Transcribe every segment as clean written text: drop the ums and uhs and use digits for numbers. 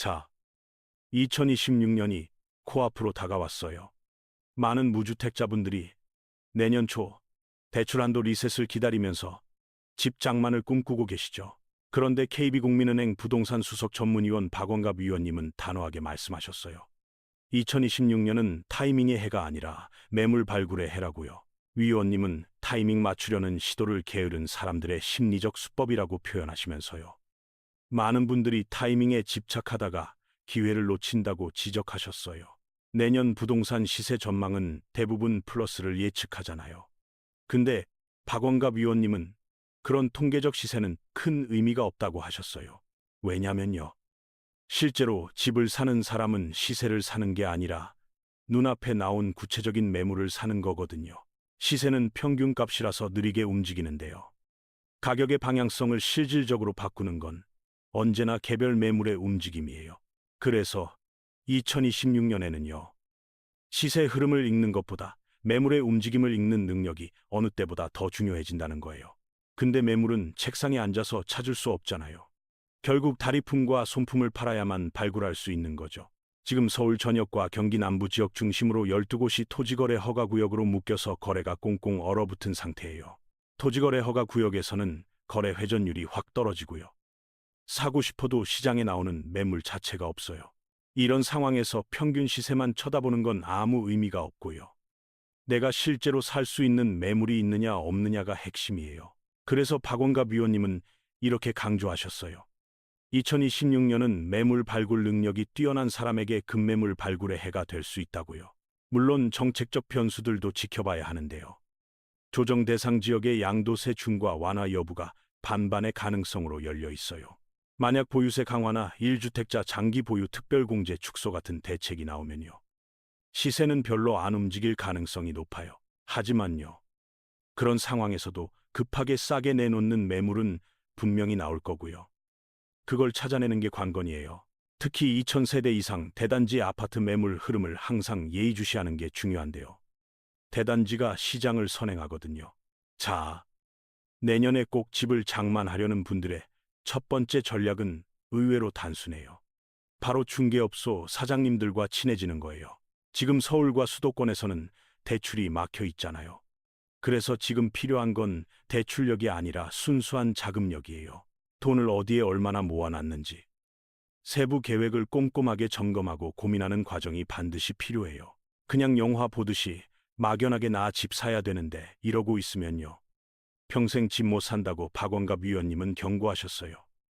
자, 2026년이 코앞으로 다가왔어요. 많은 무주택자분들이 내년 초 대출한도 리셋을 기다리면서 집 장만을 꿈꾸고 계시죠. 그런데 KB국민은행 부동산 수석 전문위원 박원갑 위원님은 단호하게 말씀하셨어요. 2026년은 타이밍의 해가 아니라 매물 발굴의 해라고요. 위원님은 타이밍 맞추려는 시도를 게으른 사람들의 심리적 수법이라고 표현하시면서요. 많은 분들이 타이밍에 집착하다가 기회를 놓친다고 지적하셨어요. 내년 부동산 시세 전망은 대부분 플러스를 예측하잖아요. 근데 박원갑 위원님은 그런 통계적 시세는 큰 의미가 없다고 하셨어요. 왜냐면요. 실제로 집을 사는 사람은 시세를 사는 게 아니라 눈앞에 나온 구체적인 매물을 사는 거거든요. 시세는 평균값이라서 느리게 움직이는데요. 가격의 방향성을 실질적으로 바꾸는 건 언제나 개별 매물의 움직임이에요. 그래서 2026년에는요. 시세 흐름을 읽는 것보다 매물의 움직임을 읽는 능력이 어느 때보다 더 중요해진다는 거예요. 근데 매물은 책상에 앉아서 찾을 수 없잖아요. 결국 다리품과 손품을 팔아야만 발굴할 수 있는 거죠. 지금 서울 전역과 경기 남부 지역 중심으로 12곳이 토지거래 허가구역으로 묶여서 거래가 꽁꽁 얼어붙은 상태예요. 토지거래 허가구역에서는 거래 회전율이 확 떨어지고요. 사고 싶어도 시장에 나오는 매물 자체가 없어요. 이런 상황에서 평균 시세만 쳐다보는 건 아무 의미가 없고요. 내가 실제로 살 수 있는 매물이 있느냐 없느냐가 핵심이에요. 그래서 박원갑 위원님은 이렇게 강조하셨어요. 2026년은 매물 발굴 능력이 뛰어난 사람에게 급매물 발굴의 해가 될 수 있다고요. 물론 정책적 변수들도 지켜봐야 하는데요. 조정 대상 지역의 양도세 중과 완화 여부가 반반의 가능성으로 열려 있어요. 만약 보유세 강화나 1주택자 장기 보유 특별공제 축소 같은 대책이 나오면요. 시세는 별로 안 움직일 가능성이 높아요. 하지만요. 그런 상황에서도 급하게 싸게 내놓는 매물은 분명히 나올 거고요. 그걸 찾아내는 게 관건이에요. 특히 2000세대 이상 대단지 아파트 매물 흐름을 항상 예의주시하는 게 중요한데요. 대단지가 시장을 선행하거든요. 자, 내년에 꼭 집을 장만하려는 분들의 첫 번째 전략은 의외로 단순해요. 바로 중개업소 사장님들과 친해지는 거예요. 지금 서울과 수도권에서는 대출이 막혀 있잖아요. 그래서 지금 필요한 건 대출력이 아니라 순수한 자금력이에요. 돈을 어디에 얼마나 모아놨는지 세부 계획을 꼼꼼하게 점검하고 고민하는 과정이 반드시 필요해요. 그냥 영화 보듯이 막연하게 나 집 사야 되는데 이러고 있으면요. 평생 집 못 산다고 박원갑 위원님은 경고하셨어요.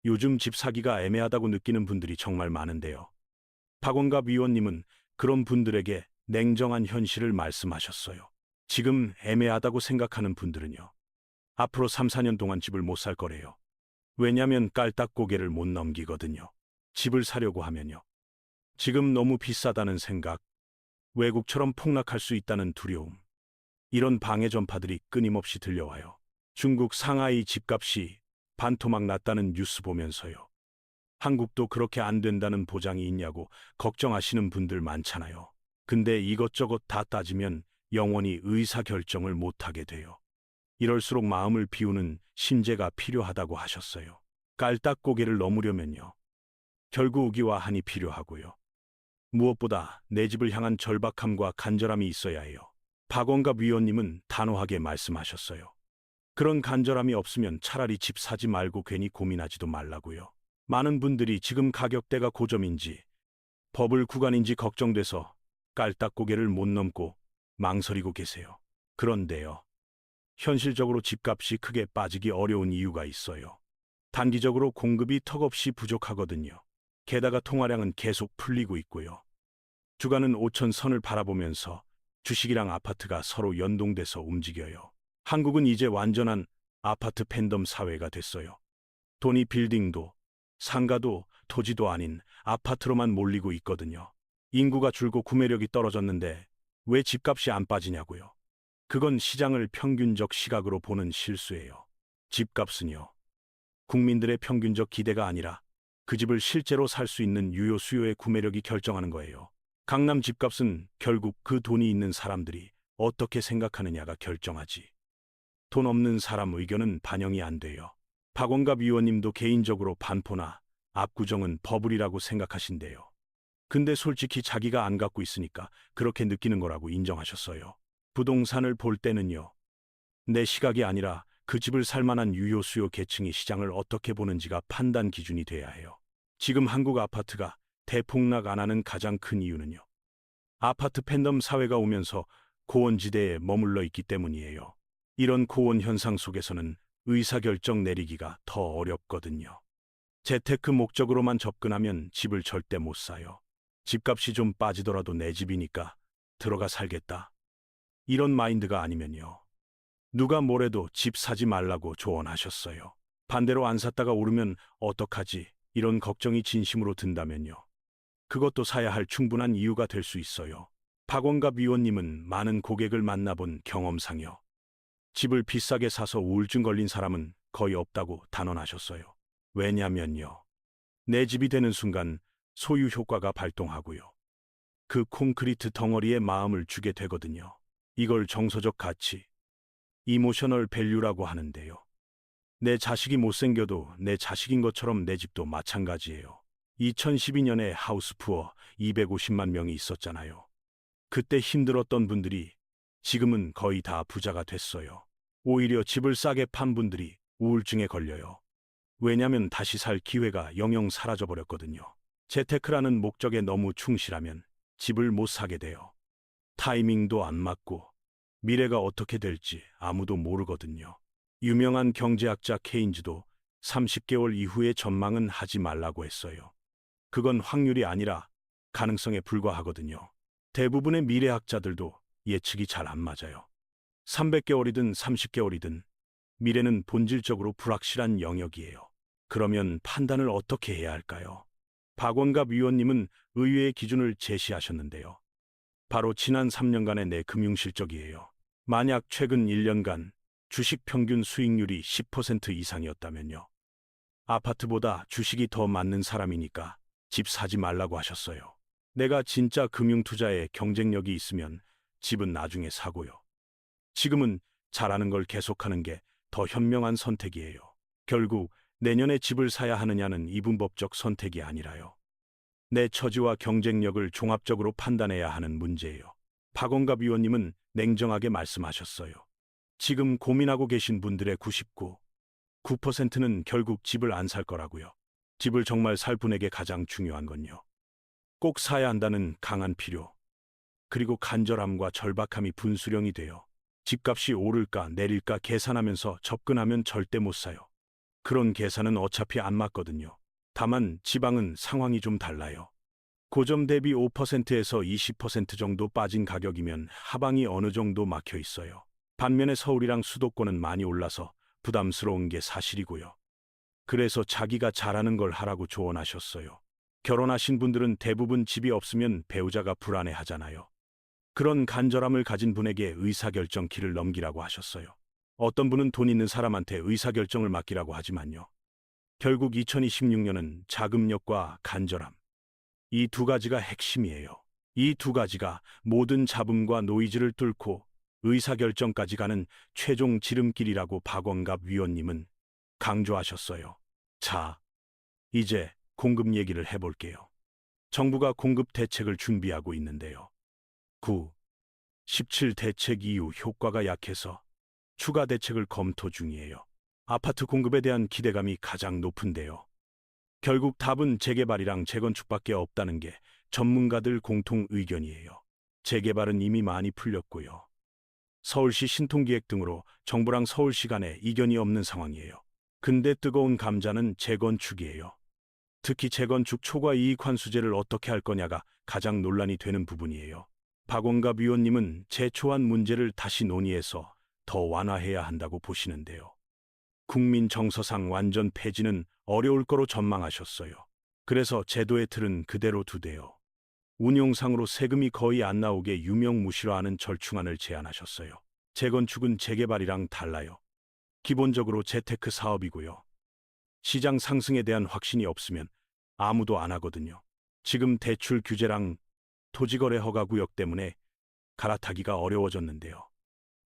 요즘 집 사기가 애매하다고 느끼는 분들이 정말 많은데요. 박원갑 위원님은 그런 분들에게 냉정한 현실을 말씀하셨어요. 지금 애매하다고 생각하는 분들은요. 앞으로 3, 4년 동안 집을 못 살 거래요. 왜냐면 깔딱고개를 못 넘기거든요. 집을 사려고 하면요. 지금 너무 비싸다는 생각, 외국처럼 폭락할 수 있다는 두려움, 이런 방해 전파들이 끊임없이 들려와요. 중국 상하이 집값이 반토막 났다는 뉴스 보면서요. 한국도 그렇게 안 된다는 보장이 있냐고 걱정하시는 분들 많잖아요. 근데 이것저것 다 따지면 영원히 의사결정을 못하게 돼요. 이럴수록 마음을 비우는 심재가 필요하다고 하셨어요. 깔딱고개를 넘으려면요. 결구우기와 한이 필요하고요. 무엇보다 내 집을 향한 절박함과 간절함이 있어야 해요. 박원갑 위원님은 단호하게 말씀하셨어요. 그런 간절함이 없으면 차라리 집 사지 말고 괜히 고민하지도 말라고요. 많은 분들이 지금 가격대가 고점인지 버블 구간인지 걱정돼서 깔딱고개를 못 넘고 망설이고 계세요. 그런데요. 현실적으로 집값이 크게 빠지기 어려운 이유가 있어요. 단기적으로 공급이 턱없이 부족하거든요. 게다가 통화량은 계속 풀리고 있고요. 주가는 5천 선을 바라보면서 주식이랑 아파트가 서로 연동돼서 움직여요. 한국은 이제 완전한 아파트 팬덤 사회가 됐어요. 돈이 빌딩도 상가도 토지도 아닌 아파트로만 몰리고 있거든요. 인구가 줄고 구매력이 떨어졌는데 왜 집값이 안 빠지냐고요. 그건 시장을 평균적 시각으로 보는 실수예요. 집값은요. 국민들의 평균적 기대가 아니라 그 집을 실제로 살 수 있는 유효 수요의 구매력이 결정하는 거예요. 강남 집값은 결국 그 돈이 있는 사람들이 어떻게 생각하느냐가 결정하지. 돈 없는 사람 의견은 반영이 안 돼요. 박원갑 위원님도 개인적으로 반포나 압구정은 버블이라고 생각하신대요. 근데 솔직히 자기가 안 갖고 있으니까 그렇게 느끼는 거라고 인정하셨어요. 부동산을 볼 때는요. 내 시각이 아니라 그 집을 살 만한 유효 수요 계층이 시장을 어떻게 보는지가 판단 기준이 돼야 해요. 지금 한국 아파트가 대폭락 안 하는 가장 큰 이유는요. 아파트 팬덤 사회가 오면서 고원지대에 머물러 있기 때문이에요. 이런 고원 현상 속에서는 의사결정 내리기가 더 어렵거든요. 재테크 목적으로만 접근하면 집을 절대 못 사요. 집값이 좀 빠지더라도 내 집이니까 들어가 살겠다. 이런 마인드가 아니면요. 누가 뭐래도 집 사지 말라고 조언하셨어요. 반대로 안 샀다가 오르면 어떡하지? 이런 걱정이 진심으로 든다면요. 그것도 사야 할 충분한 이유가 될 수 있어요. 박원갑 위원님은 많은 고객을 만나본 경험상요. 집을 비싸게 사서 우울증 걸린 사람은 거의 없다고 단언하셨어요. 왜냐면요. 내 집이 되는 순간 소유 효과가 발동하고요. 그 콘크리트 덩어리에 마음을 주게 되거든요. 이걸 정서적 가치, 이모셔널 밸류라고 하는데요. 내 자식이 못생겨도 내 자식인 것처럼 내 집도 마찬가지예요. 2012년에 하우스푸어 250만 명이 있었잖아요. 그때 힘들었던 분들이 지금은 거의 다 부자가 됐어요. 오히려 집을 싸게 판 분들이 우울증에 걸려요. 왜냐면 다시 살 기회가 영영 사라져버렸거든요. 재테크라는 목적에 너무 충실하면 집을 못 사게 돼요. 타이밍도 안 맞고 미래가 어떻게 될지 아무도 모르거든요. 유명한 경제학자 케인즈도 30개월 이후의 전망은 하지 말라고 했어요. 그건 확률이 아니라 가능성에 불과하거든요. 대부분의 미래학자들도 예측이 잘 안 맞아요. 300개월이든 30개월이든 미래는 본질적으로 불확실한 영역이에요. 그러면 판단을 어떻게 해야 할까요? 박원갑 위원님은 의외의 기준을 제시하셨는데요. 바로 지난 3년간의 내 금융 실적이에요. 만약 최근 1년간 주식 평균 수익률이 10% 이상이었다면요. 아파트보다 주식이 더 맞는 사람이니까 집 사지 말라고 하셨어요. 내가 진짜 금융 투자에 경쟁력이 있으면 집은 나중에 사고요. 지금은 잘하는 걸 계속하는 게 더 현명한 선택이에요. 결국 내년에 집을 사야 하느냐는 이분법적 선택이 아니라요. 내 처지와 경쟁력을 종합적으로 판단해야 하는 문제예요. 박원갑 위원님은 냉정하게 말씀하셨어요. 지금 고민하고 계신 분들의 9%는 결국 집을 안 살 거라고요. 집을 정말 살 분에게 가장 중요한 건요. 꼭 사야 한다는 강한 필요, 그리고 간절함과 절박함이 분수령이 돼요. 집값이 오를까 내릴까 계산하면서 접근하면 절대 못 사요. 그런 계산은 어차피 안 맞거든요. 다만 지방은 상황이 좀 달라요. 고점 대비 5%에서 20% 정도 빠진 가격이면 하방이 어느 정도 막혀 있어요. 반면에 서울이랑 수도권은 많이 올라서 부담스러운 게 사실이고요. 그래서 자기가 잘하는 걸 하라고 조언하셨어요. 결혼하신 분들은 대부분 집이 없으면 배우자가 불안해 하잖아요. 그런 간절함을 가진 분에게 의사결정 키를 넘기라고 하셨어요. 어떤 분은 돈 있는 사람한테 의사결정을 맡기라고 하지만요. 결국 2026년은 자금력과 간절함, 이 두 가지가 핵심이에요. 이 두 가지가 모든 잡음과 노이즈를 뚫고 의사결정까지 가는 최종 지름길이라고 박원갑 위원님은 강조하셨어요. 자, 이제 공급 얘기를 해볼게요. 정부가 공급 대책을 준비하고 있는데요. 9, 17 대책 이후 효과가 약해서 추가 대책을 검토 중이에요. 아파트 공급에 대한 기대감이 가장 높은데요. 결국 답은 재개발이랑 재건축밖에 없다는 게 전문가들 공통 의견이에요. 재개발은 이미 많이 풀렸고요. 서울시 신통기획 등으로 정부랑 서울시 간에 이견이 없는 상황이에요. 근데 뜨거운 감자는 재건축이에요. 특히 재건축 초과 이익 환수제를 어떻게 할 거냐가 가장 논란이 되는 부분이에요. 박원갑 위원님은 제초안 문제를 다시 논의해서 더 완화해야 한다고 보시는데요. 국민 정서상 완전 폐지는 어려울 거로 전망하셨어요. 그래서 제도의 틀은 그대로 두대요. 운용상으로 세금이 거의 안 나오게 유명무실화하는 절충안을 제안하셨어요. 재건축은 재개발이랑 달라요. 기본적으로 재테크 사업이고요. 시장 상승에 대한 확신이 없으면 아무도 안 하거든요. 지금 대출 규제랑 토지거래 허가 구역 때문에 갈아타기가 어려워졌는데요.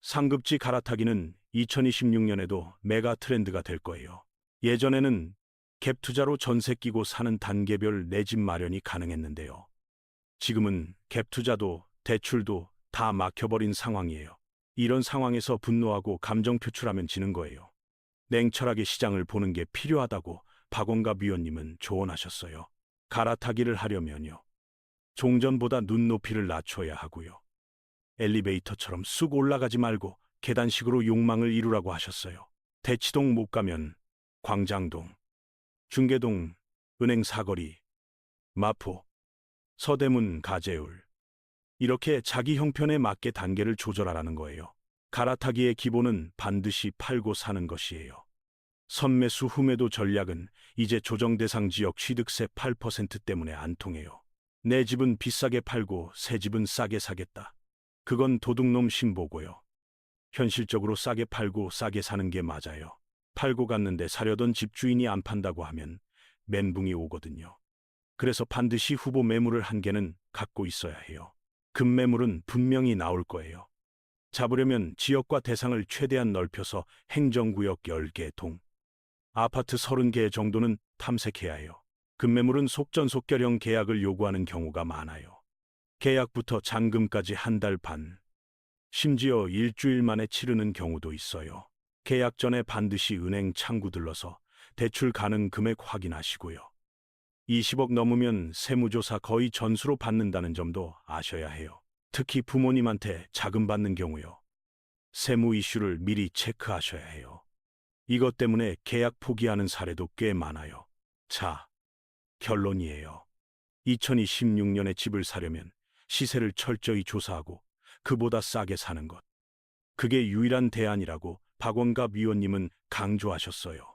상급지 갈아타기는 2026년에도 메가 트렌드가 될 거예요. 예전에는 갭 투자로 전세 끼고 사는 단계별 내 집 마련이 가능했는데요. 지금은 갭 투자도 대출도 다 막혀버린 상황이에요. 이런 상황에서 분노하고 감정 표출하면 지는 거예요. 냉철하게 시장을 보는 게 필요하다고 박원갑 위원님은 조언하셨어요. 갈아타기를 하려면요. 종전보다 눈높이를 낮춰야 하고요. 엘리베이터처럼 쑥 올라가지 말고 계단식으로 욕망을 이루라고 하셨어요. 대치동 못 가면 광장동, 중계동, 은행 사거리, 마포, 서대문, 가재울. 이렇게 자기 형편에 맞게 단계를 조절하라는 거예요. 갈아타기의 기본은 반드시 팔고 사는 것이에요. 선매수 후매도 전략은 이제 조정 대상 지역 취득세 8% 때문에 안 통해요. 내 집은 비싸게 팔고 새 집은 싸게 사겠다. 그건 도둑놈 신보고요. 현실적으로 싸게 팔고 싸게 사는 게 맞아요. 팔고 갔는데 사려던 집주인이 안 판다고 하면 멘붕이 오거든요. 그래서 반드시 후보 매물을 한 개는 갖고 있어야 해요. 급매물은 분명히 나올 거예요. 잡으려면 지역과 대상을 최대한 넓혀서 행정구역 10개, 아파트 30개 정도는 탐색해야 해요. 급매물은 속전속결형 계약을 요구하는 경우가 많아요. 계약부터 잔금까지 한 달 반, 심지어 일주일 만에 치르는 경우도 있어요. 계약 전에 반드시 은행 창구 들러서 대출 가능 금액 확인하시고요. 20억 넘으면 세무조사 거의 전수로 받는다는 점도 아셔야 해요. 특히 부모님한테 자금 받는 경우요. 세무 이슈를 미리 체크하셔야 해요. 이것 때문에 계약 포기하는 사례도 꽤 많아요. 자, 결론이에요. 2026년에 집을 사려면 시세를 철저히 조사하고 그보다 싸게 사는 것. 그게 유일한 대안이라고 박원갑 위원님은 강조하셨어요.